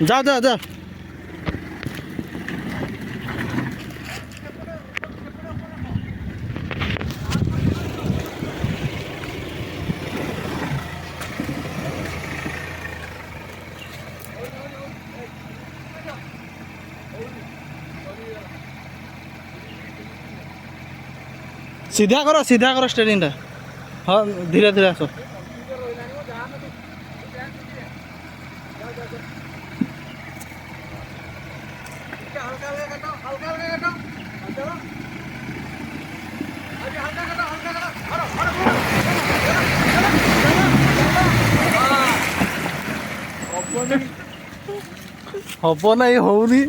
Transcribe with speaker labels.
Speaker 1: जाओ जाओ जाओ सीधा करो स्टेरिंग टा हाँ धीरे धीरे आसो हब ना ये होनी